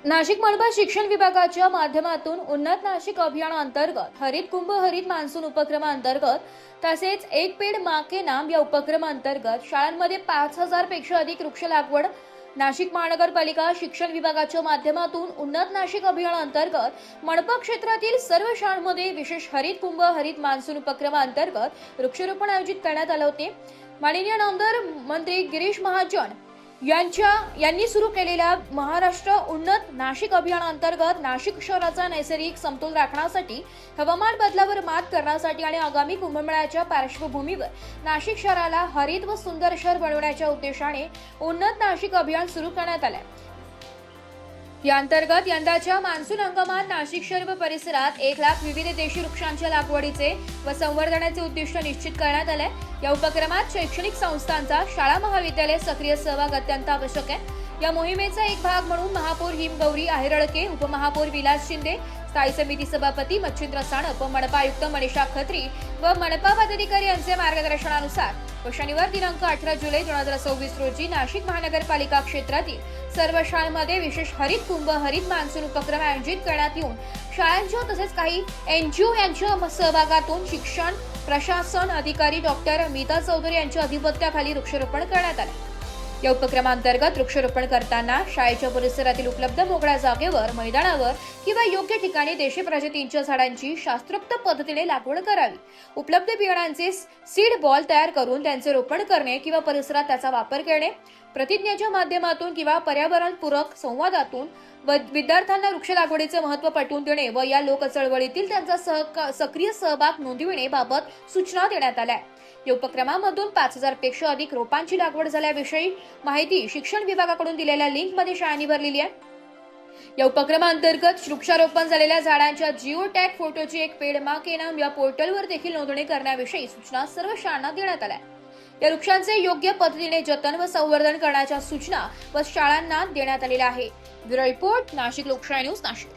नाशिक मनपा शिक्षण विभागाच्या माध्यमातून उन्नत नाशिक अभियानाअंतर्गत हरित कुंभ हरित मान्सून उपक्रमाअंतर्गत तसेच एक पेड़ मां के नाम या उपक्रमाअंतर्गत शाळांमध्ये 5000 पेक्षा अधिक वृक्ष लागवड नाशिक महानगरपालिका शिक्षण विभागाच्या माध्यमातून उन्नत नाशिक अभियानाअंतर्गत मनपा क्षेत्रातील सर्व शाळांमध्ये विशेष हरित कुंभ हरित मान्सून उपक्रमाअंतर्गत वृक्षारोपण आयोजित करण्यात आले होते। माननीय नामदार मंत्री गिरीश महाजन यांनी सुरू केलेल्या महाराष्ट्र उन्नत नाशिक अभियानाअंतर्गत नाशिक शहराचा नैसर्गिक समतोल राखण्यासाठी हवामान बदलावर मात करण्यासाठी आणि आगामी कुंभमेळ्याच्या पार्श्वभूमीवर नाशिक शहराला हरित व सुंदर शहर बनवण्याच्या उद्देशाने उन्नत नाशिक अभियान सुरू करण्यात आले। या अंतर्गत यंदाच्या मान्सून हंगामात नाशिक शहर व परिसरात 1 लाख विविध देशी वृक्षांच्या लागवडीचे व संवर्धनाचे उद्दिष्ट निश्चित करण्यात आले। या उपक्रमात शैक्षणिक संस्थांचा शाळा महाविद्यालय सक्रिय सहभाग अत्यंत आवश्यक आहे। या मोहिमेचा एक भाग म्हणून महापौर हिमगौरी आहेरळके, उपमहापौर विलास शिंदे, स्थायी समिती सभापती मच्छिंद्र साणप, मनपा आयुक्त मनीषा खत्री व मनपा पदाधिकारी यांचे मार्गदर्शनानुसार व शनिवार दिनांक 18 जुलै 2024 रोजी नाशिक महानगरपालिका क्षेत्रातील सर्व शाळांमध्ये विशेष हरित कुंभ हरित मान्सून उपक्रम आयोजित करण्यात येऊन शाळांच्या तसेच काही एनजीओ यांच्या सहभागातून शिक्षण प्रशासन अधिकारी डॉक्टर मीता चौधरी यांच्या अधिपत्याखाली वृक्षारोपण करण्यात आले। या उपक्रमांतर्गत वृक्षारोपण करताना शाळेच्या परिसरातील उपलब्ध मोकळ्या जागेवर, मैदानावर किंवा योग्य ठिकाणी देशी प्रजातींच्या झाडांची शास्त्रोक्त पद्धतीने लागवड करावी। उपलब्ध बियाणांचे सीड बॉल तयार करून त्यांचे रोपण करणे किंवा परिसरात त्याचा वापर करणे, प्रतिज्ञेच्या माध्यमातून किंवा पर्यावरणपूरक संवादातून विद्यार्थ्यांना वृक्ष लागवडीचे महत्त्व पटवून देणे व या लोक चळवळीतील त्यांचा सक्रिय सहभाग नोंदविण्याबाबत सूचना देण्यात आल्या। या उपक्रमामधून 5000 पेक्षा अधिक रोपांची लागवड झाल्याविषयी माहिती शिक्षण विभागाकडून दिलेल्या लिंकमध्ये शाळांनी भरलेली आहे। या उपक्रमाअंतर्गत वृक्षारोपण झालेल्या झाडांच्या जिओ टॅग फोटोची एक पेड़ मां के नाम या पोर्टलवर देखील नोंदणी करण्याविषयी सूचना सर्व शाळांना देण्यात आल्या। या वृक्षांचे योग्य पद्धतीने जतन व संवर्धन करण्याच्या सूचना व शाळांना देण्यात आलेल्या आहे। ब्युरो रिपोर्ट, नाशिक लोकशाही न्यूज, नाशिक।